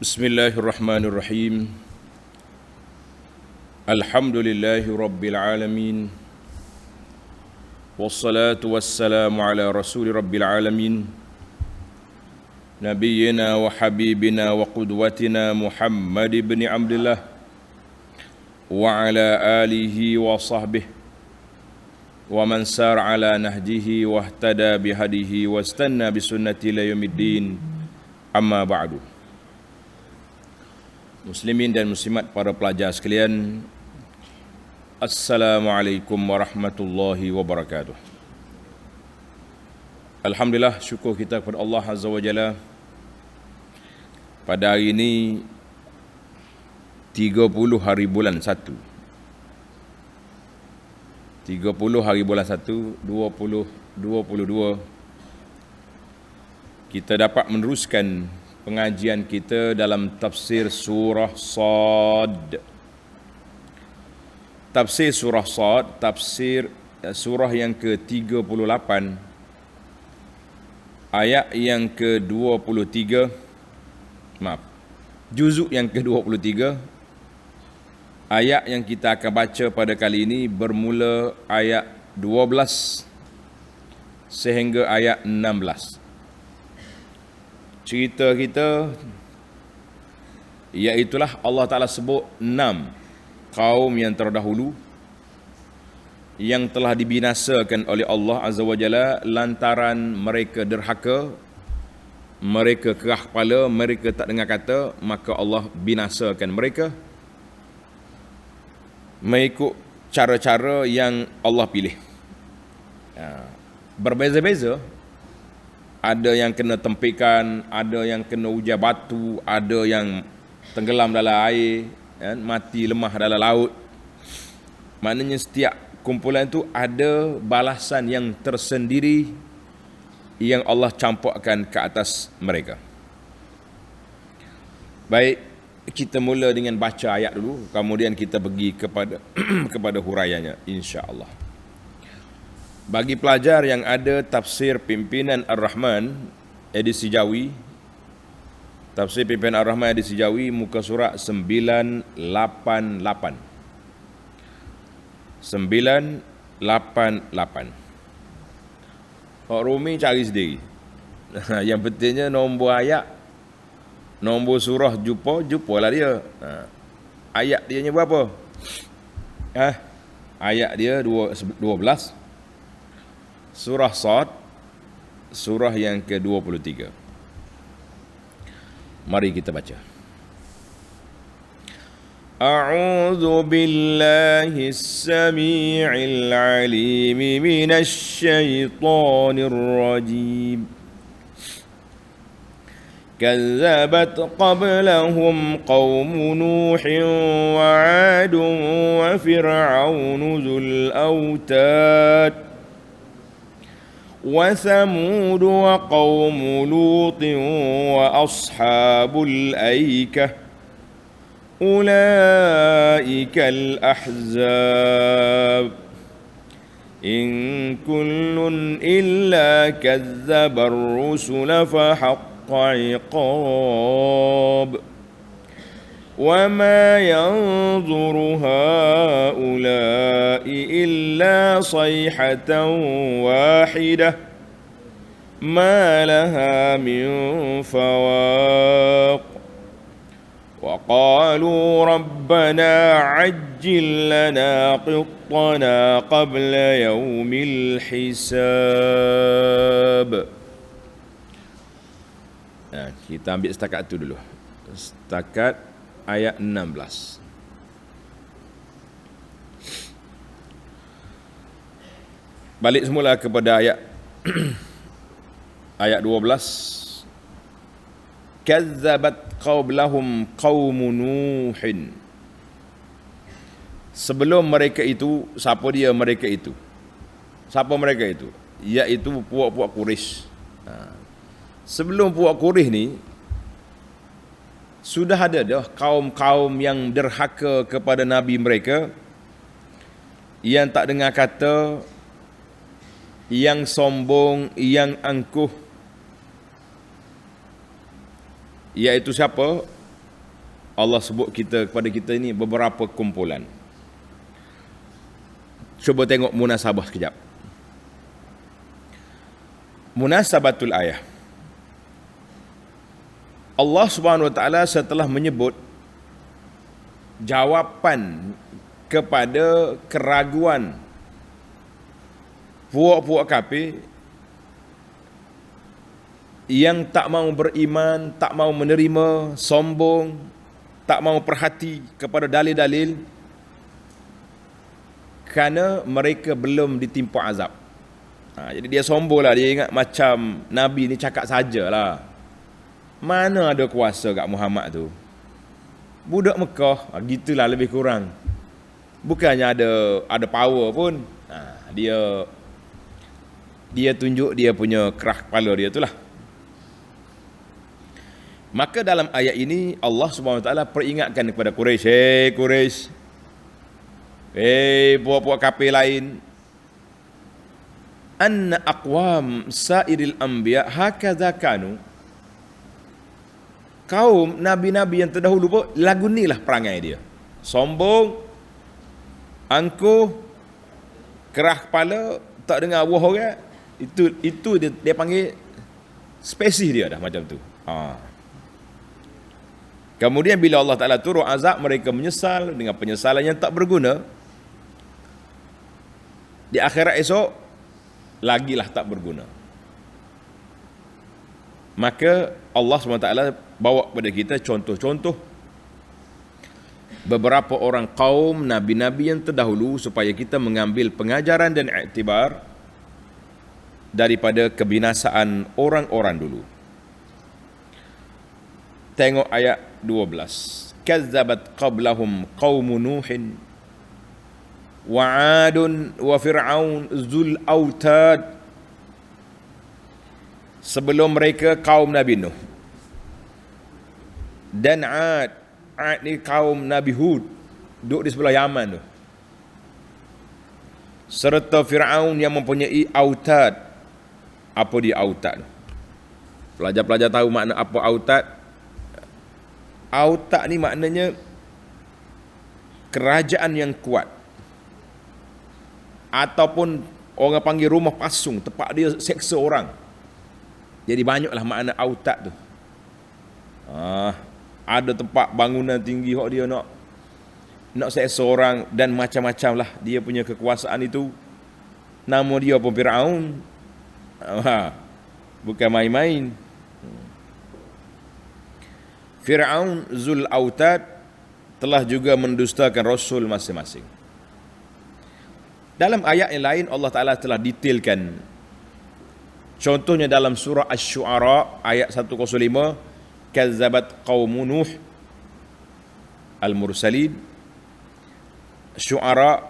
Bismillahirrahmanirrahim. Alhamdulillahi rabbil alamin. Wassalatu wassalamu ala rasuli rabbil alamin. Nabiyyina wa habibina wa qudwatina Muhammad ibn Abdullah wa ala alihi wa sahbihi wa man sar ala nahjihi wa ihtada bihadihi wa istanna bisunnati ila yaumiddin. Amma ba'du. Muslimin dan muslimat, para pelajar sekalian, Assalamualaikum warahmatullahi wabarakatuh. Alhamdulillah, syukur kita kepada Allah Azza wa Jalla. Pada hari ini 30 hari bulan 1, 30 hari bulan 1 2022, kita dapat meneruskan pengajian kita dalam tafsir surah Sad. Tafsir surah Sad, tafsir surah yang ke-38, ayat yang ke-23, juzuk yang ke-23. Ayat yang kita akan baca pada kali ini bermula ayat 12 sehingga ayat 16. Cerita kita iaitulah Allah Ta'ala sebut 6 kaum yang terdahulu yang telah dibinasakan oleh Allah Azza wa Jalla lantaran mereka derhaka, mereka kerah kepala, mereka tak dengar kata, maka Allah binasakan mereka mengikut cara-cara yang Allah pilih. Berbeza-beza. Ada yang kena tempikan, ada yang kena ujar batu, ada yang tenggelam dalam air, mati lemah dalam laut. Maknanya setiap kumpulan itu ada balasan yang tersendiri yang Allah campurkan ke atas mereka. Baik, kita mula dengan baca ayat dulu, kemudian kita pergi kepada huraiannya, insya-Allah. Bagi pelajar yang ada tafsir Pimpinan Ar-Rahman edisi Jawi, tafsir Pimpinan Ar-Rahman edisi Jawi, muka surat 988. 988. Orang Rumi cari sendiri. Yang pentingnya nombor ayat, nombor surah jumpalah dia. Ayat dia berapa? Ayat dia 12. Surah Sad, surah yang ke-23. Mari kita baca. A'udzu billahi as-sami'il 'alim minasy syaithanir rajim. كذبت قبلهم قوم نوح وعاد وفرعون ذو الأوتاد وثمود وقوم لوط وأصحاب الأيكة أولئك الأحزاب إن كل إلا كذب الرسل فحق عقاب وما ينظر هؤلاء إلا صيحة واحدة ما لها من فواق وقالوا ربنا عجل لنا قطنا قبل يوم الحساب. Kita ambil setakat itu dulu, setakat ayat 16. Balik semula kepada ayat ayat 12. Kazzabat qablahum qaum Nuhin. Sebelum mereka itu, siapa dia mereka itu? Siapa mereka itu? Iaitu puak-puak Quraisy. Sebelum puak Quraisy ni sudah ada dah kaum-kaum yang derhaka kepada nabi mereka, yang tak dengar kata, yang sombong, yang angkuh. Iaitu siapa? Allah sebut kepada kita ini beberapa kumpulan. Cuba tengok munasabah sekejap. Munasabatul ayah. Allah Subhanahu wa taala setelah menyebut jawapan kepada keraguan puak-puak kafir yang tak mau beriman, tak mau menerima, sombong, tak mau perhati kepada dalil-dalil kerana mereka belum ditimpa azab. Jadi dia sombonglah, dia ingat macam Nabi ni cakap sajalah. Mana ada kuasa kat Muhammad tu? Budak Mekah, gitulah lebih kurang. Bukannya ada power pun. Dia tunjuk dia punya kerah kepala dia itulah. Maka dalam ayat ini Allah Subhanahu Wa Taala peringatkan kepada Quraisy, "Hei Quraisy, hei puak-puak kafir lain, anna aqwam sairil anbiya hakadha kanu." Kaum nabi-nabi yang terdahulu pun lagu inilah perangai dia. Sombong, angkuh, kerah kepala, tak dengar wah orang. Itu dia panggil spesies dia dah macam tu. Kemudian bila Allah Ta'ala turun azab, mereka menyesal dengan penyesalan yang tak berguna. Di akhirat esok, lagilah tak berguna. Maka Allah SWT bawa kepada kita contoh-contoh beberapa orang kaum nabi-nabi yang terdahulu supaya kita mengambil pengajaran dan iktibar daripada kebinasaan orang-orang dulu. Tengok ayat 12. Kazzabat qablahum qaumun Nuhin wa 'adun wa fir'aun zul autad. Sebelum mereka kaum Nabi Nuh dan Ad ni kaum Nabi Hud, duduk di sebelah Yaman tu, serta Fir'aun yang mempunyai autad. Apa dia autad? Pelajar-pelajar tahu makna apa autad? Autad ni maknanya kerajaan yang kuat, ataupun orang panggil rumah pasung, tempat dia seksa orang. Jadi banyaklah makna autad tu. Ada tempat bangunan tinggi hok dia nak seksa orang dan macam-macam lah dia punya kekuasaan itu. Nama dia pun Fir'aun. Bukan main-main. Fir'aun Zul Autad telah juga mendustakan Rasul masing-masing. Dalam ayat yang lain Allah Ta'ala telah detailkan. Contohnya dalam surah Asy-Syu'ara ayat 105, Kazzabat qaumun Nuh al-mursalin. Syu'ara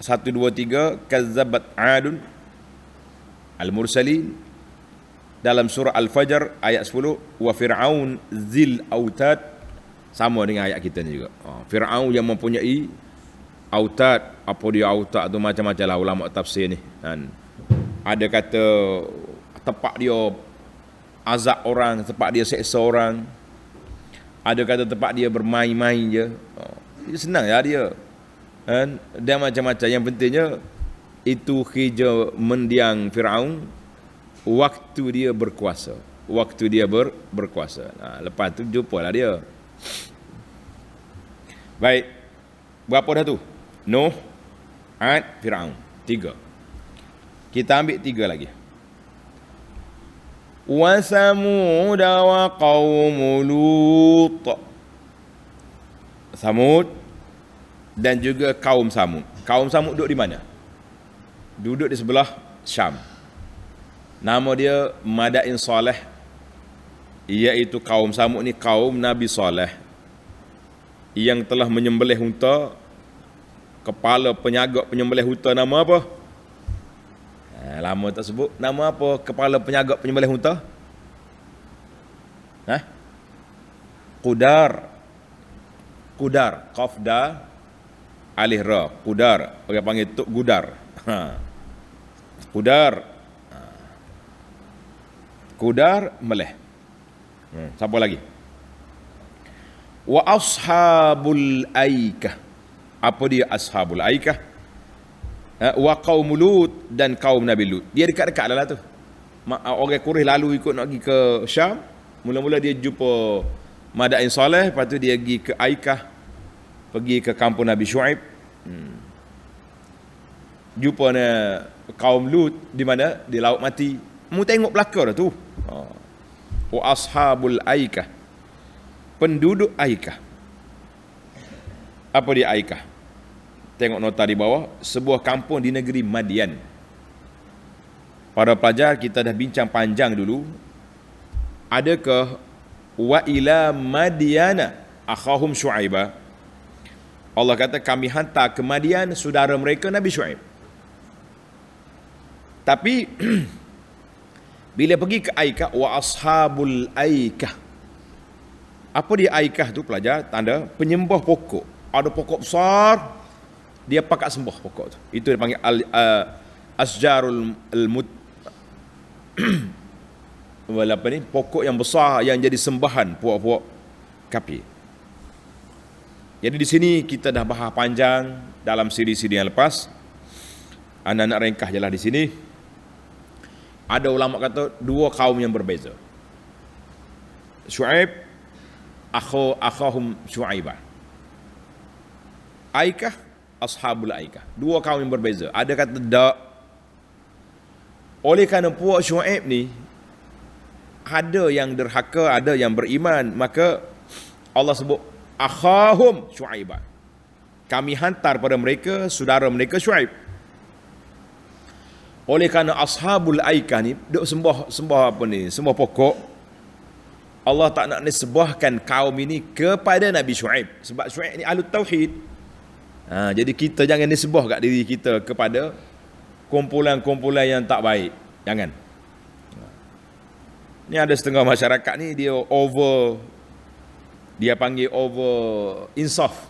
123, Kazzabat 'Adun al-mursalin. Dalam surah Al-Fajr ayat 10, wa fir'aun zil autad, sama dengan ayat kita ni juga. Fir'aun yang mempunyai autad. Apa dia autad tu? Macam-macam lah ulama tafsir ni. Ada kata tempat dia azab orang, tempat dia seksa orang. Ada kata tempat dia bermain-main je. Senang ya dia. Dan macam-macam. Yang pentingnya itu kerja mendiang Fir'aun waktu dia berkuasa. Waktu dia berkuasa. Lepas tu jumpalah dia. Baik. Berapa dah tu? Nuh, Ad, Fir'aun. 3. Kita ambil 3 lagi. Wa Samud wa qaum Lut. Samud dan juga kaum Samud. Kaum Samud duduk di mana? Duduk di sebelah Syam. Nama dia Madain Saleh, iaitu kaum Samud ni kaum Nabi Saleh yang telah menyembelih unta. Kepala penyagak penyembelih unta nama apa? Lama tak sebut. Nama apa kepala penyagak penyembelih unta? Qudar. Qudar. Qaf da alif ra. Qudar. Orang panggil Tok Gudar. Qudar. Qudar meleh. Siapa lagi? Wa ashabul aikah. Apa dia ashabul aikah? Wa qaum Lut, dan kaum Nabi Lut. Dia dekat-dekat lah tu. Orang Quraisy lalu ikut nak pergi ke Syam. Mula-mula dia jumpa Madain Saleh, lepas tu dia pergi ke Aikah, pergi ke kampung Nabi Shu'aib. Jumpa kaum Lut di mana? Di Laut Mati. Mu tengok belakang dah tu. Wa ashabul aikah. Penduduk Aikah. Apa dia Aikah? Tengok nota di bawah, sebuah kampung di negeri Madian. Para pelajar, kita dah bincang panjang dulu. Adakah wa ila Madiana akhahum Syu'aiba? Allah kata kami hantar ke Madian saudara mereka Nabi Syu'aib. Tapi bila pergi ke Aikah, wa ashabul aikah. Apa dia Aikah tu pelajar? Tanda penyembah pokok. Ada pokok besar, dia pakat sembah pokok tu. Itu dia panggil asjarul apa ni? Pokok yang besar yang jadi sembahan puak-puak kafir. Jadi di sini kita dah bahas panjang dalam siri-siri yang lepas. Anak-anak ringkas jelah di sini. Ada ulama kata dua kaum yang berbeza. Syu'aib akhahum Syu'aibah. Aikah ashabul aikah. Dua kaum yang berbeza. Ada kata tak. Oleh kerana puak Syu'aib ni ada yang derhaka, ada yang beriman, maka Allah sebut akhahum Syu'aibah. Kami hantar pada mereka saudara mereka Syu'aib. Oleh kerana ashabul aikah ni duk sembah apa ni? Sembah pokok. Allah tak nak nisbahkan kaum ini kepada Nabi Syu'aib, sebab Syu'aib ni ahli tauhid. Jadi kita jangan nisbah kat diri kita kepada kumpulan-kumpulan yang tak baik. Jangan. Ni ada setengah masyarakat ni dia panggil over insaf.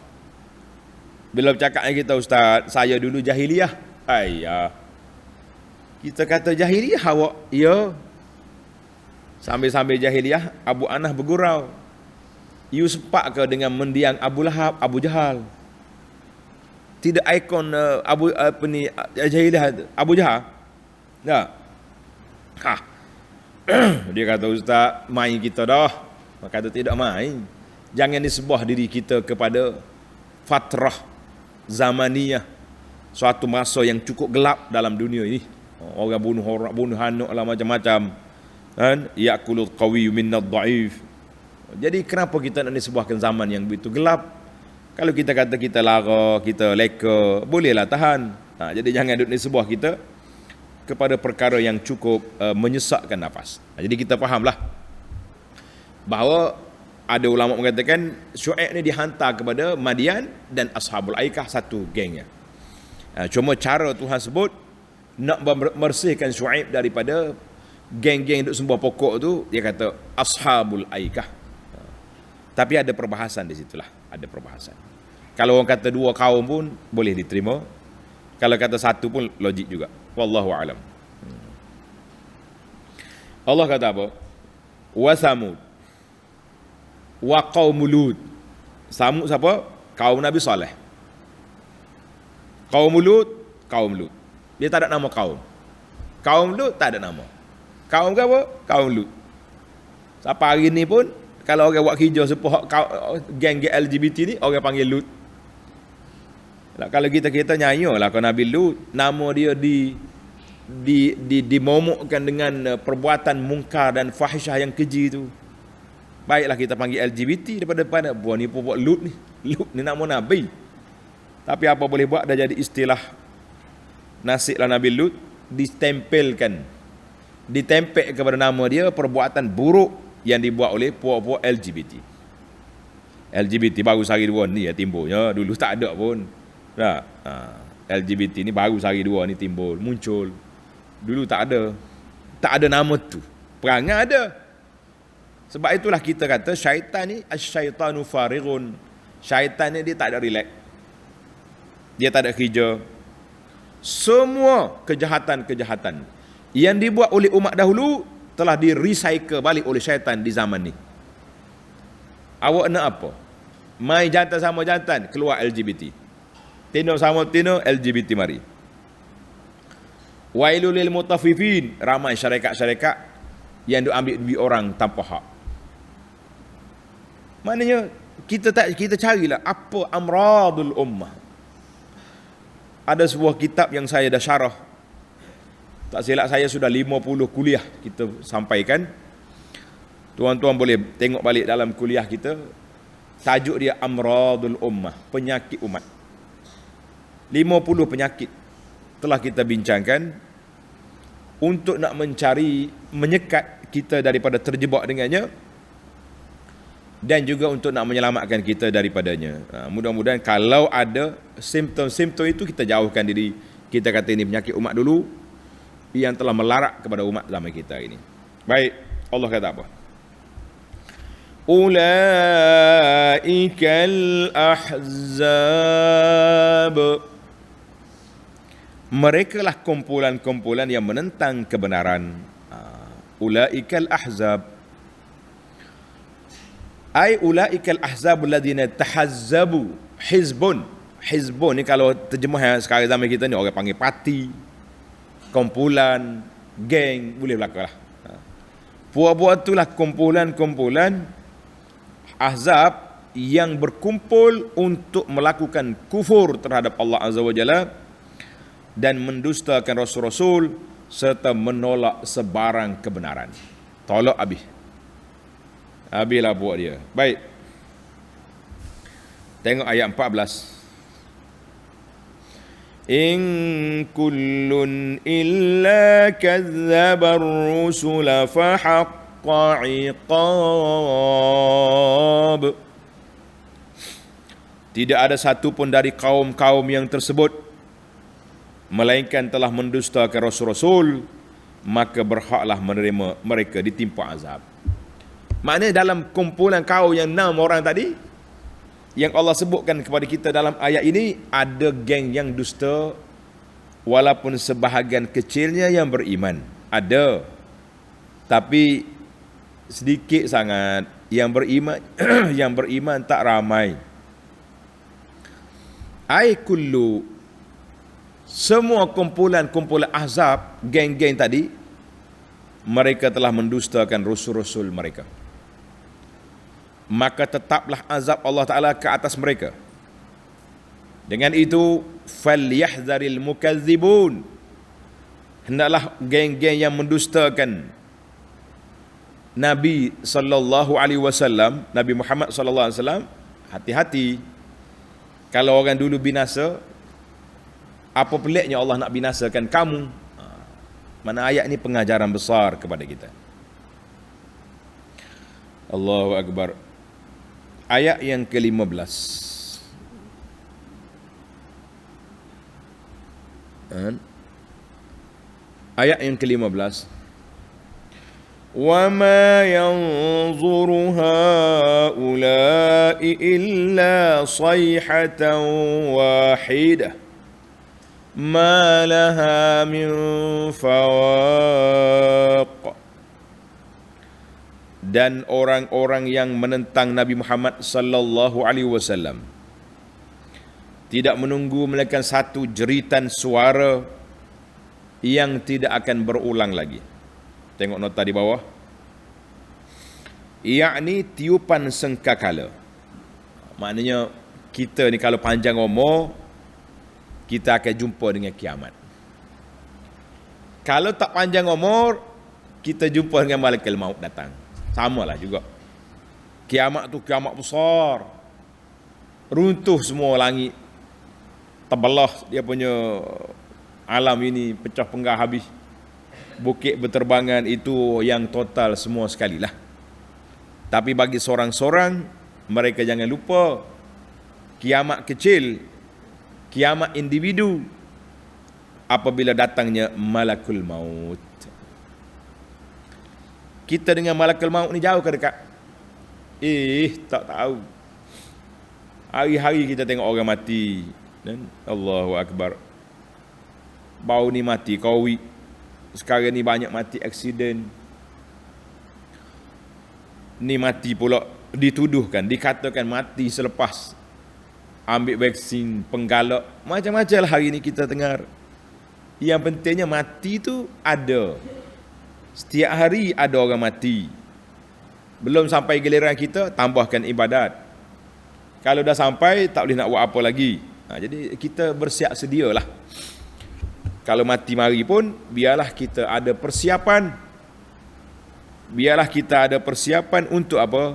Bila bercakap dengan kita, ustaz, saya dulu jahiliah. Kita kata jahiliah awak, ya. Sambil-sambil jahiliah, Abu Anah bergurau. You sepak ke dengan mendiang Abu Lahab, Abu Jahal? Tidak ikon jahiliah Abu Jahal? Tak. Dia kata, ustaz, main kita dah. Maka kata tidak main. Jangan disebah diri kita kepada fatrah zamaniyah, suatu masa yang cukup gelap dalam dunia ini. Orang bunuh anak lah, macam-macam. Kan? Ya'kulul qawiyyu minnad dha'if. Jadi kenapa kita nak disebahkan zaman yang begitu gelap? Kalau kita kata kita lara, kita leka, bolehlah tahan. Jadi jangan duduk disebah kita kepada perkara yang cukup menyesakkan nafas. Jadi kita fahamlah bahawa ada ulama mengatakan Syu'aib ni dihantar kepada Madian dan ashabul aikah, satu gengnya. Cuma cara Tuhan sebut nak membersihkan Syu'aib daripada geng-geng duk sembah pokok tu, dia kata ashabul aikah. Tapi ada perbahasan di situlah, ada perbahasan. Kalau orang kata dua kaum pun boleh diterima. Kalau kata satu pun logik juga. Wallahu a'lam. Allah kata apa? Wa Samud wa qaum Lut. Samud siapa? Kaum Nabi Saleh. Kaum Lut, kaum Lut. Dia tak ada nama kaum. Kaum Lut tak ada nama. Kaum ke apa? Kaum Lut. Sampai hari ni pun kalau orang buat kerja sepuh geng-geng LGBT ni, orang panggil Lut. Kalau kita nyanyi lah kalau Nabi Lut, nama dia dimomokkan dengan perbuatan mungkar dan fahisyah yang keji tu. Baiklah kita panggil LGBT daripada buah ni buat Lut ni. Lut ni nama Nabi. Tapi apa boleh buat, dah jadi istilah. Nasiblah Nabi Lut ditempel kepada nama dia perbuatan buruk yang dibuat oleh puak-puak LGBT. LGBT baru sehari dua ni ya timbulnya, dulu tak ada pun. LGBT ni baru sehari dua ni muncul. Dulu tak ada nama tu. Perangai ada. Sebab itulah kita kata syaitan ni asyaitanu farighun. Syaitan ni dia tak ada relax. Dia tak ada kerja. Semua kejahatan-kejahatan yang dibuat oleh umat dahulu telah di-recycle balik oleh syaitan di zaman ni. Awak nak apa? Mai jantan sama jantan, keluar LGBT. Tino sama tino, LGBT mari. Wailul lil mutaffifin, ramai syarikat-syarikat yang duk ambil duit orang tanpa hak. Maknanya kita carilah apa amradul ummah. Ada sebuah kitab yang saya dah syarah. Tak silap saya sudah 50 kuliah kita sampaikan. Tuan-tuan boleh tengok balik dalam kuliah kita. Tajuk dia amradul ummah, penyakit umat. 50 penyakit telah kita bincangkan untuk nak menyekat kita daripada terjebak dengannya dan juga untuk nak menyelamatkan kita daripadanya. Mudah-mudahan kalau ada simptom-simptom itu kita jauhkan diri. Kita kata ini penyakit umat dulu yang telah melarat kepada umat zaman kita ini. Baik, Allah kata apa? Ulaikal ahzab. Merekalah kumpulan-kumpulan yang menentang kebenaran. Ulaikal ahzab. Ai ulaikal ahzab alladhina tahazzabu. Hizbun. Hizbun ni kalau terjemah yang sekarang zaman kita ni orang panggil parti, kumpulan, geng, boleh belaka lah. Buat-buat itulah kumpulan-kumpulan ahzab yang berkumpul untuk melakukan kufur terhadap Allah Azza wa Jalla dan mendustakan Rasul-Rasul serta menolak sebarang kebenaran. Tolak habis. Habislah buat dia. Baik. Tengok ayat 14. In kullun illa kazzabar rusula fahaqqa iqab. Tidak ada satu pun dari kaum-kaum yang tersebut melainkan telah mendustakan Rasul-Rasul, maka berhaklah menerima mereka ditimpa azab. Maknanya dalam kumpulan kaum yang 6 orang tadi yang Allah sebutkan kepada kita dalam ayat ini, ada geng yang dusta walaupun sebahagian kecilnya yang beriman. Ada. Tapi sedikit sangat yang beriman yang beriman tak ramai. Ai kullu, semua kumpulan-kumpulan ahzab, geng-geng tadi, mereka telah mendustakan rasul-rasul mereka. Maka tetaplah azab Allah Ta'ala ke atas mereka. Dengan itu, falyahzaril mukazzibun, hendaklah geng-geng yang mendustakan Nabi sallallahu alaihi wasallam, Nabi Muhammad sallallahu alaihi wasallam, hati-hati. Kalau orang dulu binasa, apa peliknya Allah nak binasakan kamu? Mana ayat ini pengajaran besar kepada kita. Allahu Akbar. Ayat yang ke-15. Ayat yang ke-15. وَمَا يَنْظُرُ هَؤُلَاءِ إِلَّا صَيْحَةً وَاحِدَةً مَا لَهَا مِنْ فَوَاقٍ. Dan orang-orang yang menentang Nabi Muhammad sallallahu alaihi wasallam tidak menunggu melainkan satu jeritan suara yang tidak akan berulang lagi. Tengok nota di bawah. Yakni tiupan sengkakala. Maknanya kita ni kalau panjang umur, kita akan jumpa dengan kiamat. Kalau tak panjang umur, kita jumpa dengan malaikat maut datang. Samalah juga. Kiamat tu kiamat besar. Runtuh semua langit. Terbelah dia punya alam ini, pecah penggah habis. Bukit berterbangan, itu yang total semua sekali lah. Tapi bagi seorang-seorang, mereka jangan lupa kiamat kecil, kiamat individu, apabila datangnya malakul maut. Kita dengan malakul maut ni jauh ke dekat? Tak tahu. Hari-hari kita tengok orang mati. Dan Allahu Akbar. Bau ni mati COVID. Sekarang ni banyak mati aksiden. Ni mati pula dituduhkan, dikatakan mati selepas ambil vaksin, penggalak, macam-macam lah hari ni kita dengar. Yang pentingnya mati tu ada. Setiap hari ada orang mati. Belum sampai giliran kita, tambahkan ibadat. Kalau dah sampai, tak boleh nak buat apa lagi. Jadi kita bersiap sedialah. Kalau mati mari pun, biarlah kita ada persiapan. Biarlah kita ada persiapan untuk apa?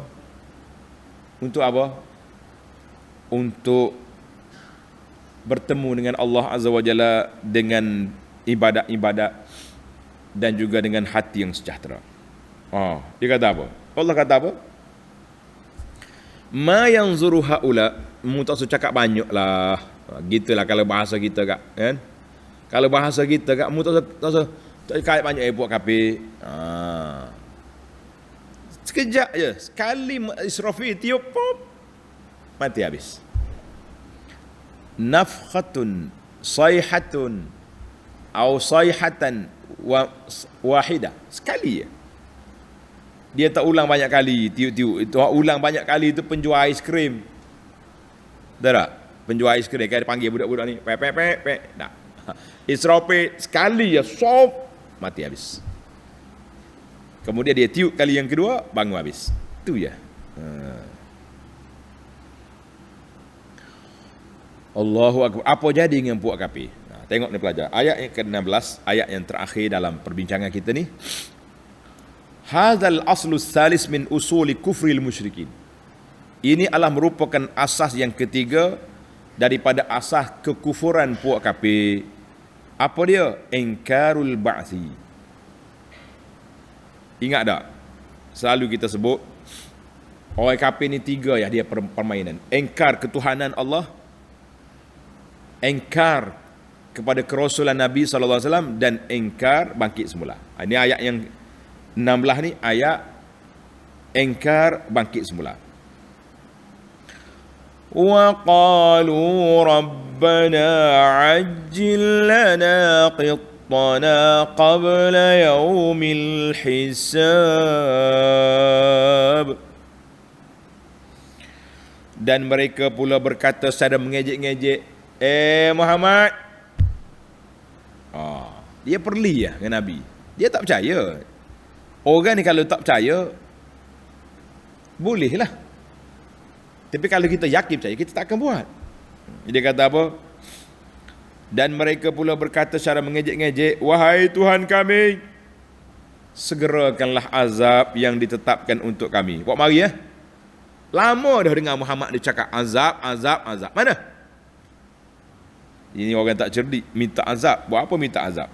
Untuk apa? Untuk bertemu dengan Allah Azza wa Jalla dengan ibadat-ibadat dan juga dengan hati yang sejahtera. Dia kata apa? Allah kata apa? Ma yanzuru haula, tak usah cakap banyaklah. Gitulah kalau bahasa kita kak, kan? Kalau bahasa kita kak, tak usah cakap banyak buat kafe. Sekejap je, sekali Israfil tiup pop, mati habis. Nafkhatun sayhatun atau sayhatan wahidah, sekali je. Dia tak ulang banyak kali, tiup-tiup. Itu ulang banyak kali itu penjual aiskrim. Tak? Penjual aiskrim kan dia panggil budak-budak ni, pek. Tak. Israfil sekali ya, sop, mati habis. Kemudian dia tiup kali yang kedua, bangun habis. Itu ya. Allahu akbar. Apa jadi dengan puak kafir? Tengok ni pelajar. Ayat yang ke-16, ayat yang terakhir dalam perbincangan kita ni. Hadzal aslu salis min usuli kufril musyrikin. Ini adalah merupakan asas yang ketiga daripada asas kekufuran puak kafir. Apa dia? Ingkarul ba'thi. Ingat tak? Selalu kita sebut orang kafir ni tiga ya dia permainan. Ingkar ketuhanan Allah, ingkar kepada kerasulan Nabi SAW, dan ingkar bangkit semula. Ini ayat yang 16 ni, ayat ingkar bangkit semula. Wa qalu rabbana ajjil lana qittana qabla yaumil hisab. Dan mereka pula berkata secara mengejek-ngejek, Muhammad, dia perli ya dengan Nabi. Dia tak percaya. Orang ni kalau tak percaya, bolehlah. Tapi kalau kita yakin percaya, kita tak akan buat. Dia kata apa? Dan mereka pula berkata secara mengejek-ngejek, wahai Tuhan kami, segerakanlah azab yang ditetapkan untuk kami. Buat mari ya. Lama dah dengar Muhammad dia cakap azab. Mana? Ini orang tak cerdik, minta azab. Buat apa minta azab?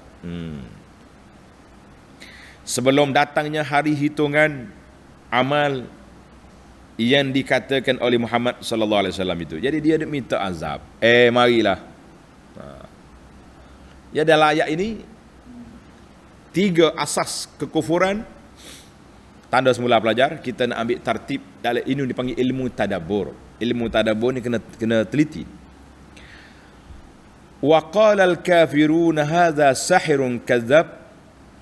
Sebelum datangnya hari hitungan amal yang dikatakan oleh Muhammad sallallahu alaihi wasallam itu. Jadi dia minta azab. Marilah. Ya, dalam ayat ini 3 asas kekufuran. Tanda semula pelajar, kita nak ambil tertib dalam ini dipanggil ilmu tadabbur. Ilmu tadabbur ni kena teliti. Wa qala al-kafiruna hadza sahirun kadzab.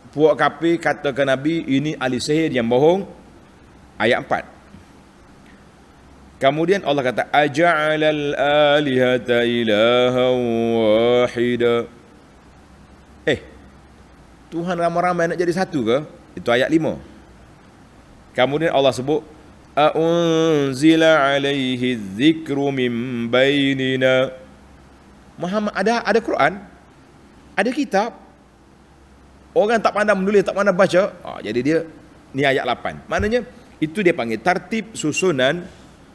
Puak kafir katakan Nabi ini ahli sihir yang bohong. Ayat 4. Kemudian Allah kata aja'alal alihata ilahan wahida. Tuhan ramai-ramai nak jadi satu ke? Itu ayat 5. Kemudian Allah sebut a'unzila alaihi dzikru min bainina. Muhammad ada Quran, ada kitab. Orang tak pandai menulis, tak pandai baca. Jadi dia ni ayat 8. Maknanya itu dia panggil tartib susunan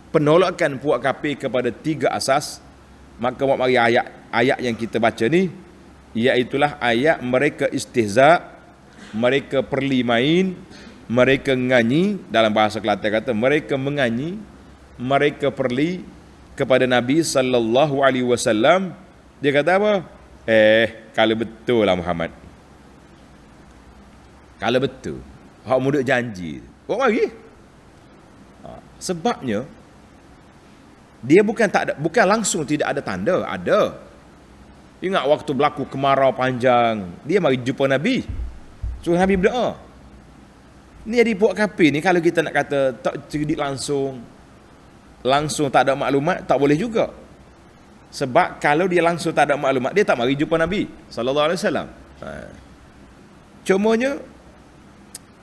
penolakan puak kafir kepada 3 asas. Maka mari ayat yang kita baca ni, iaitulah ayat mereka istihza, mereka perli main, mereka nganyi. Dalam bahasa Kelantan kata mereka menganyi, mereka perli kepada Nabi sallallahu alaihi wasallam. Dia kata apa? Kalau betul lah Muhammad, kalau betul hak muda janji, buat lagi. Sebabnya dia bukan langsung tidak ada tanda, ada. Ingat waktu berlaku kemarau panjang, dia mari jumpa Nabi, suruh Nabi berdoa. Ni jadi puak kafir ni, kalau kita nak kata tak cerdik langsung tak ada maklumat, tak boleh juga. Sebab kalau dia langsung tak ada maklumat, dia tak mari jumpa Nabi sallallahu alaihi wasallam. Cumanya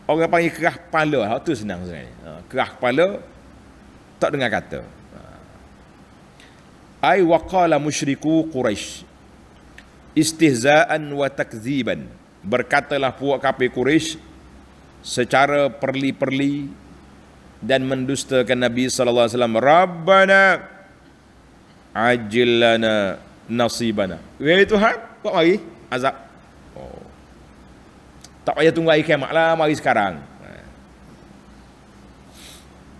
orang panggil kerah kepala, hak tu senang sebenarnya. Kerah kepala tak dengar kata. Ai waqala musyriku Quraisy istihza'an wa takdziban. Berkatalah puak kafir Quraisy secara perli-perli dan mendustakan Nabi sallallahu alaihi wasallam. Rabbana ajil lana nasibana. Wahai Tuhan, kok mari azab. Tak payah tunggu hari kiamat lah, mari sekarang.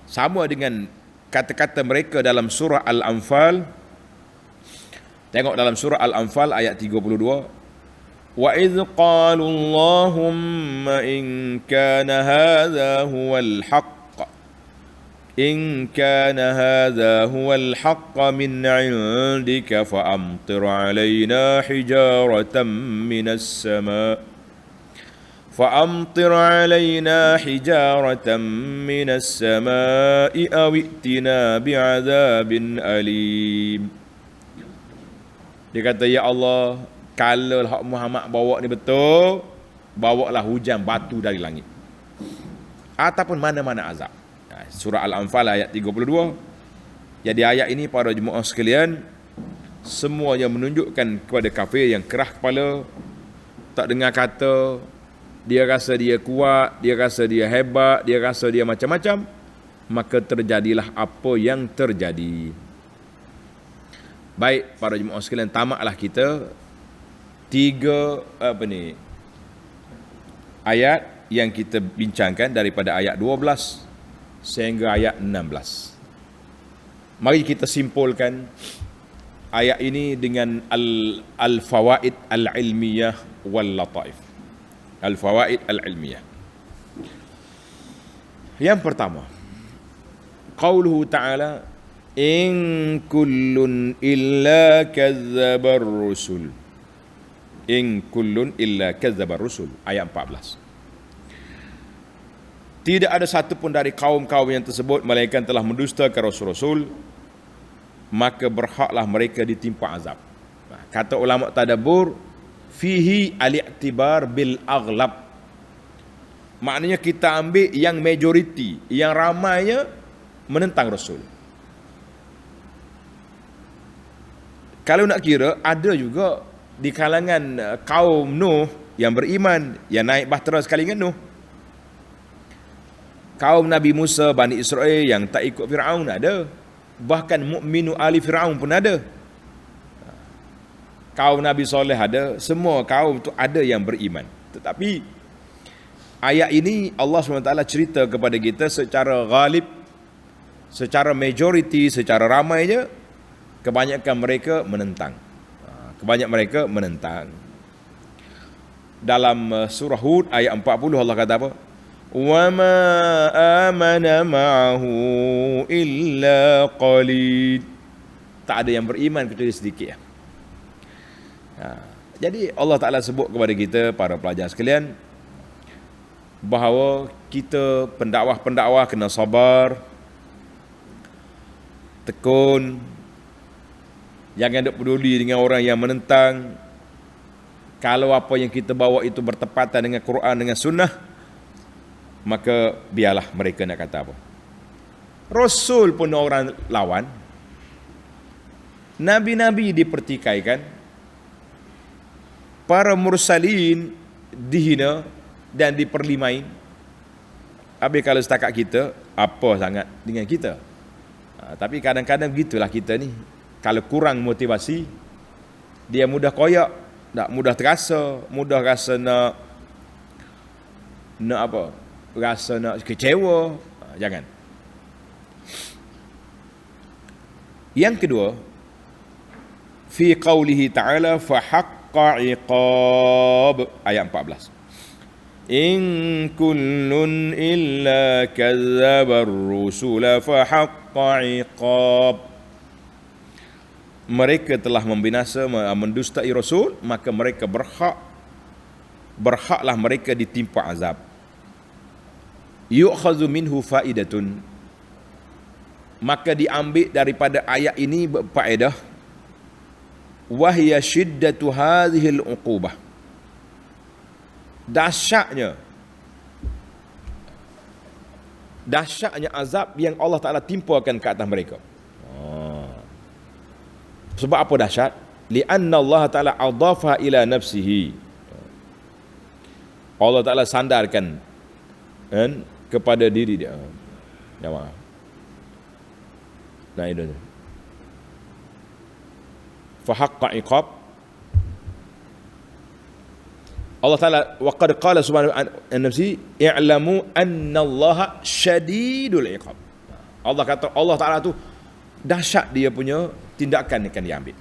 Sama dengan kata-kata mereka dalam surah Al-Anfal. Tengok dalam surah Al-Anfal ayat 32. Wa idh qalu Allahumma in kana hadha huwal haqq إن كان هذا هو الحق من عندك فأمطر علينا حجارة من السماء أو ائتنا بعذاب أليم. Dia kata, ya Allah, kalau hak Muhammad bawa ni betul, bawalah hujan batu dari langit ataupun mana-mana azab. Surah Al-Anfal ayat 32. Jadi ayat ini para jemaah sekalian, semuanya menunjukkan kepada kafir yang kerah kepala, tak dengar kata, dia rasa dia kuat, dia rasa dia hebat, dia rasa dia macam-macam, maka terjadilah apa yang terjadi. Baik para jemaah sekalian, tamatlah kita 3 ayat yang kita bincangkan daripada ayat 12 sehingga ayat 16. Mari kita simpulkan ayat ini dengan al-fawaid al-ilmiyah wal lataif. Al-fawaid al-ilmiyah. Yang pertama, qauluhu ta'ala, in kullun illa kazzabar rusul. In kullun illa kazzabar rusul. Ayat 14. Tidak ada satu pun dari kaum-kaum yang tersebut melainkan telah mendustakan Rasul-Rasul, maka berhaklah mereka ditimpa azab. Kata ulama tadabbur, fihi al-i'tibar bil aghlab. Maknanya kita ambil yang majoriti, yang ramainya menentang Rasul. Kalau nak kira, ada juga di kalangan kaum Nuh yang beriman, yang naik bahtera sekali dengan Nuh. Kaum Nabi Musa, Bani Israel yang tak ikut Fir'aun ada. Bahkan mukminu ali Fir'aun pun ada. Kaum Nabi Soleh ada. Semua kaum tu ada yang beriman. Tetapi ayat ini Allah SWT cerita kepada kita secara ghalib, secara majority, secara ramainya, kebanyakan mereka menentang. Kebanyakan mereka menentang. Dalam surah Hud ayat 40 Allah kata apa? وَمَا آمَنَ مَعَهُ إِلَّا قَلِيلٌ. Tak ada yang beriman kecuali sedikit. Jadi Allah Ta'ala sebut kepada kita, para pelajar sekalian, bahawa kita pendakwah-pendakwah kena sabar, tekun, jangan duk peduli dengan orang yang menentang. Kalau apa yang kita bawa itu bertepatan dengan Quran, dengan sunnah, maka biarlah mereka nak kata apa. Rasul pun orang lawan. Nabi-nabi dipertikaikan. Para mursalin dihina dan diperlimain. Habis kalau setakat kita, apa sangat dengan kita? Tapi kadang-kadang begitulah kita ni. Kalau kurang motivasi, dia mudah koyak, tak mudah terasa, mudah rasa nak apa? Rasa nak kecewa. Jangan. Yang kedua, fi qawlihi ta'ala fa haqqa iqab, ayat 14. In kullun illa kazzabar rusula fa haqqa iqab. Mereka telah membinasa, mendustai Rasul, maka mereka berhaklah mereka ditimpa azab. yu'khazu minhu faidatun, maka diambil daripada ayat ini berfaedah, wahya syiddatu hadhil uqubah, dahsyatnya azab yang Allah Ta'ala timpakan ke atas mereka. Sebab apa dahsyat? Lianna Allah Ta'ala adafa ila nafsihi, Allah Ta'ala sandarkan kan, kepada diri dia. Ya, maaf. Nah, itu fahaqqa iqab, Allah Ta'ala waqad qala subhanahu an nafsi i'lamu anna Allah syadidul iqab. Allah kata Allah Ta'ala tu dahsyat dia punya tindakan yang akan diambil.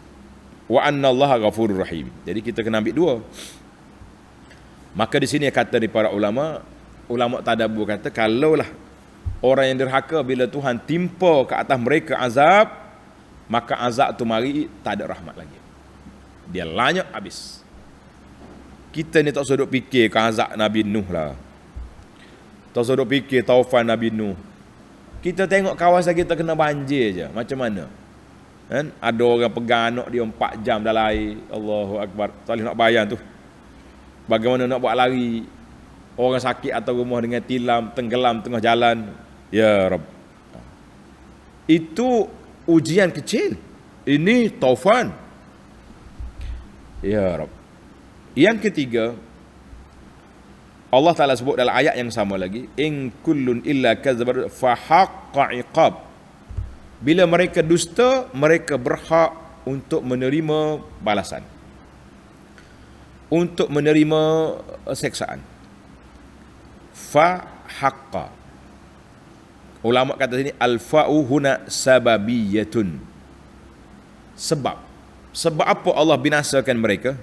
Wa anna Allah ghafurur rahim. Jadi kita kena ambil dua. Maka di sini kata di para ulama tadabbur kata, kalaulah orang yang derhaka bila Tuhan timpa ke atas mereka azab, maka azab tu mari tak ada rahmat lagi. Dia lanyap habis. Kita ni tak sudut fikir azab Nabi Nuh lah. Tak sudut fikir taufan Nabi Nuh. Kita tengok kawasan kita kena banjir je. Macam mana? Kan? Ada orang pegang anak dia 4 jam dalam air. Allahu Akbar. Tak boleh nak bayang tu. Bagaimana nak buat lari. Orang sakit atau rumah dengan tilam, tenggelam tengah jalan. Ya Rabb. Itu ujian kecil. Ini taufan. Ya Rabb. Yang ketiga, Allah Ta'ala sebut dalam ayat yang sama lagi, in kullun illa kadzdzaba fa haqqa iqab. Bila mereka dusta, mereka berhak untuk menerima balasan, untuk menerima seksaan. Fa haqqa, ulama kata sini al-fa'u huna sababiyatun. Sebab apa Allah binasakan mereka?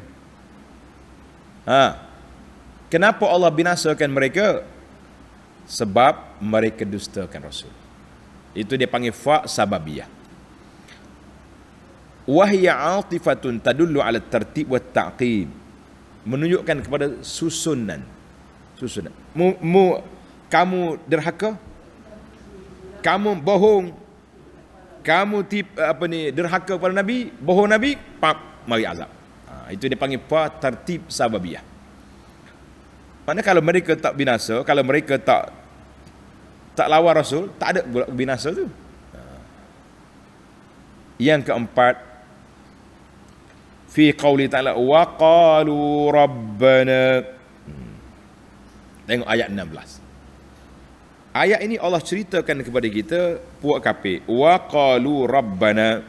Kenapa Allah binasakan mereka? Sebab mereka dustakan Rasul. Itu dia panggil fa' sababiyah. Wahya atifatun tadullu ala tertib wa ta'qib, menunjukkan kepada susunan. Kamu derhaka, kamu bohong, kamu derhaka kepada Nabi, bohong Nabi, mari azab. Itu dia panggil fa tertib sababiyah. Mana kalau mereka tak binasa, kalau mereka tak lawan Rasul, tak ada binasa tu. Yang keempat, fi qauli ta'ala wa qalu rabbana. Tengok ayat 16. Ayat ini Allah ceritakan kepada kita puak kafir, wa qalu rabbana,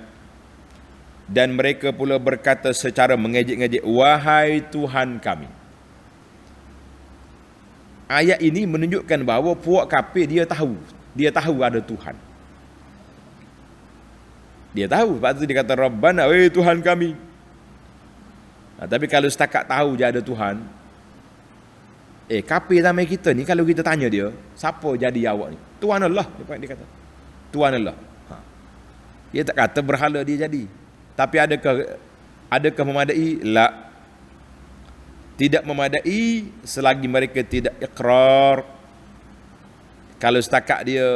dan mereka pula berkata secara mengejek-ngejek, wahai Tuhan kami. Ayat ini menunjukkan bahawa puak kafir dia tahu ada Tuhan. Dia tahu, sebab tu dia kata Rabbana, wahai Tuhan kami. Tapi kalau setakat tahu je ada Tuhan, kafir zaman kita ni, kalau kita tanya dia, siapa jadi awak ni? Tuhan Allah, dia kata. Tuhan Allah. Dia tak kata berhala dia jadi. Tapi adakah memadai? La. Tidak memadai selagi mereka tidak ikrar. Kalau setakat dia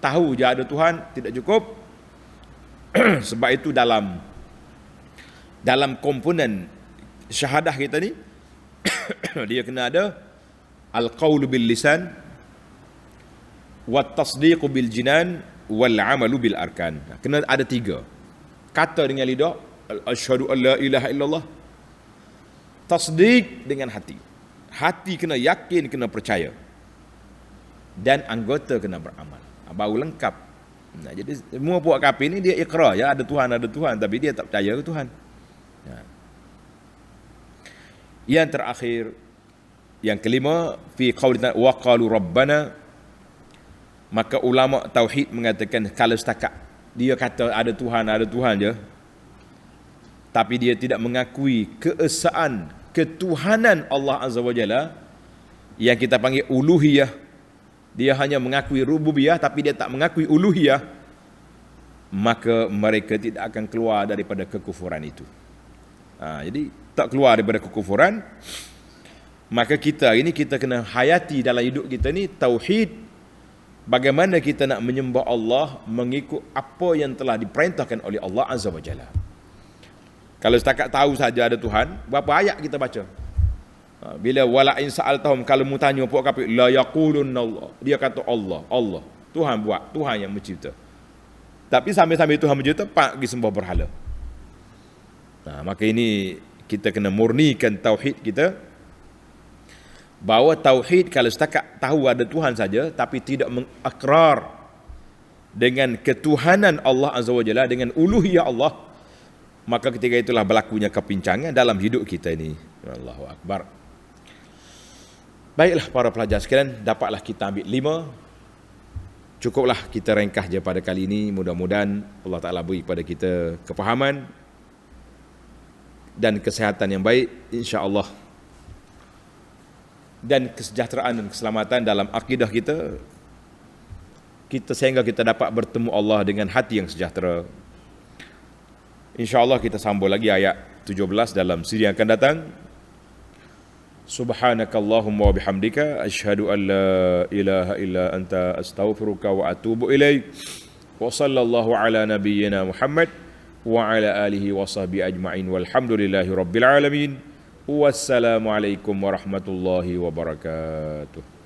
tahu je ada Tuhan, tidak cukup. Sebab itu dalam komponen syahadah kita ni, dia kena ada al-qaulu bil lisan, wat tasdiqu bil jinan, wal amalu bil arkan. Kena ada 3. Kata dengan lidah, asyhadu an la ilaha illallah. Tasdiq dengan hati. Hati kena yakin, kena percaya. Dan anggota kena beramal. Baru lengkap. Jadi semua puak kafir ni dia ikrar, ya ada Tuhan, tapi dia tak percaya ke Tuhan. Yang terakhir, yang kelima, fi qaulina wa qalu rabbana, maka ulama tauhid mengatakan kalau setakat dia kata ada Tuhan je, tapi dia tidak mengakui keesaan ketuhanan Allah Azza wa Jalla, yang kita panggil uluhiyah. Dia hanya mengakui rububiyah tapi dia tak mengakui uluhiyah, maka mereka tidak akan keluar daripada kekufuran itu. Jadi tak keluar daripada kekufuran. Maka kita hari ini kita kena hayati dalam hidup kita ni tauhid bagaimana kita nak menyembah Allah mengikut apa yang telah diperintahkan oleh Allah Azza wa Jalla. Kalau setakat tahu saja ada Tuhan, berapa ayat kita baca? Bila wala in sa'altahum, kalau mu tanya puak kafir, la yaqulunna Allah. Dia kata Allah, Allah. Tuhan buat, Tuhan yang mencipta. Tapi sambil-sambil Tuhan mencipta, pak pergi sembah berhala. Maka ini kita kena murnikan tauhid kita. Bahawa tauhid kalau setakat tahu ada Tuhan saja tapi tidak mengakrar dengan ketuhanan Allah Azza wa Jalla, dengan uluhiyah Allah, maka ketika itulah berlakunya kepincangan dalam hidup kita ini. Allahu Akbar. Baiklah para pelajar sekalian, dapatlah kita ambil 5. Cukuplah kita ringkas je pada kali ini. Mudah-mudahan Allah Ta'ala beri kepada kita kefahaman dan kesihatan yang baik, insya-Allah, dan kesejahteraan dan keselamatan dalam akidah kita, sehingga kita dapat bertemu Allah dengan hati yang sejahtera. InsyaAllah kita sambung lagi ayat 17 dalam siri yang akan datang. Subhanakallahumma wa bihamdika asyhadu an la ilaha illa anta astaghfiruka wa atubu ilaik. Wa sallallahu ala nabiyyina Muhammad wa ala alihi wa sahbihi ajma'in walhamdulillahi rabbil alamin. Wassalamu alaikum warahmatullahi wabarakatuh.